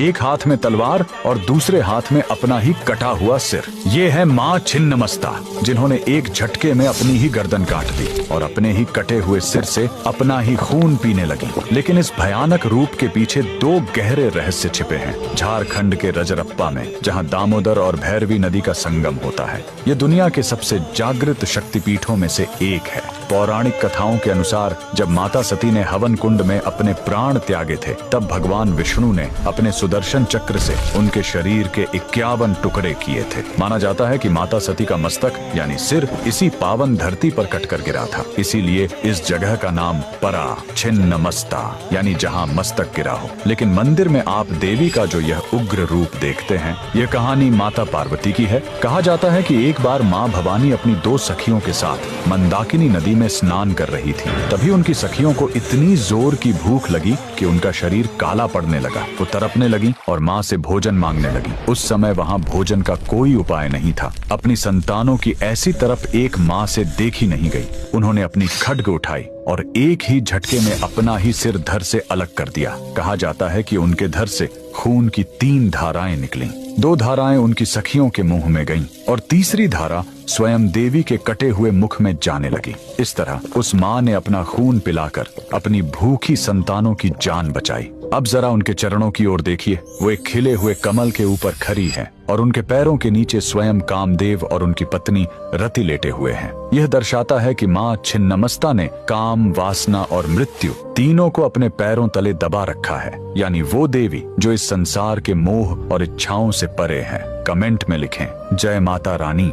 एक हाथ में तलवार और दूसरे हाथ में अपना ही कटा हुआ सिर। ये है माँ छिन्नमस्ता, जिन्होंने एक झटके में अपनी ही गर्दन काट दी और अपने ही कटे हुए सिर से अपना ही खून पीने लगी। लेकिन इस भयानक रूप के पीछे दो गहरे रहस्य छिपे हैं। झारखंड के रजरप्पा में, जहाँ दामोदर और भैरवी नदी का संगम होता है, ये दुनिया के सबसे जागृत शक्तिपीठों में से एक है। पौराणिक कथाओं के अनुसार जब माता सती ने हवन कुंड में अपने प्राण त्यागे थे, तब भगवान विष्णु ने अपने सुदर्शन चक्र से उनके शरीर के 51 टुकड़े किए थे। माना जाता है कि माता सती का मस्तक यानी सिर इसी पावन धरती पर कटकर गिरा था। इसीलिए इस जगह का नाम परा छिन्नमस्ता यानी जहाँ मस्तक गिरा हो। लेकिन मंदिर में आप देवी का जो यह उग्र रूप देखते हैं, यह कहानी माता पार्वती की है। कहा जाता है कि एक बार माँ भवानी अपनी 2 सखियों के साथ मंदाकिनी नदी में स्नान कर रही थी। तभी उनकी सखियों को इतनी जोर की भूख लगी कि उनका शरीर काला पड़ने लगा। वो तड़पने लगी और माँ से भोजन मांगने लगी। उस समय वहाँ भोजन का कोई उपाय नहीं था। अपनी संतानों की ऐसी तरफ एक माँ से देखी नहीं गई। उन्होंने अपनी खड्ग उठाई और एक ही झटके में अपना ही सिर धड़ से अलग कर दिया। कहा जाता है कि उनके धड़ से खून की 3 धाराएं निकलीं। 2 धाराएं उनकी सखियों के मुंह में गईं और तीसरी धारा स्वयं देवी के कटे हुए मुख में जाने लगी। इस तरह उस माँ ने अपना खून पिलाकर अपनी भूखी संतानों की जान बचाई। अब जरा उनके चरणों की ओर देखिए। वो एक खिले हुए कमल के ऊपर खड़ी है और उनके पैरों के नीचे स्वयं कामदेव और उनकी पत्नी रति लेटे हुए हैं। यह दर्शाता है कि माँ छिन्नमस्ता ने काम, वासना और मृत्यु तीनों को अपने पैरों तले दबा रखा है, यानी वो देवी जो इस संसार के मोह और इच्छाओं से परे है। कमेंट में लिखें जय माता रानी।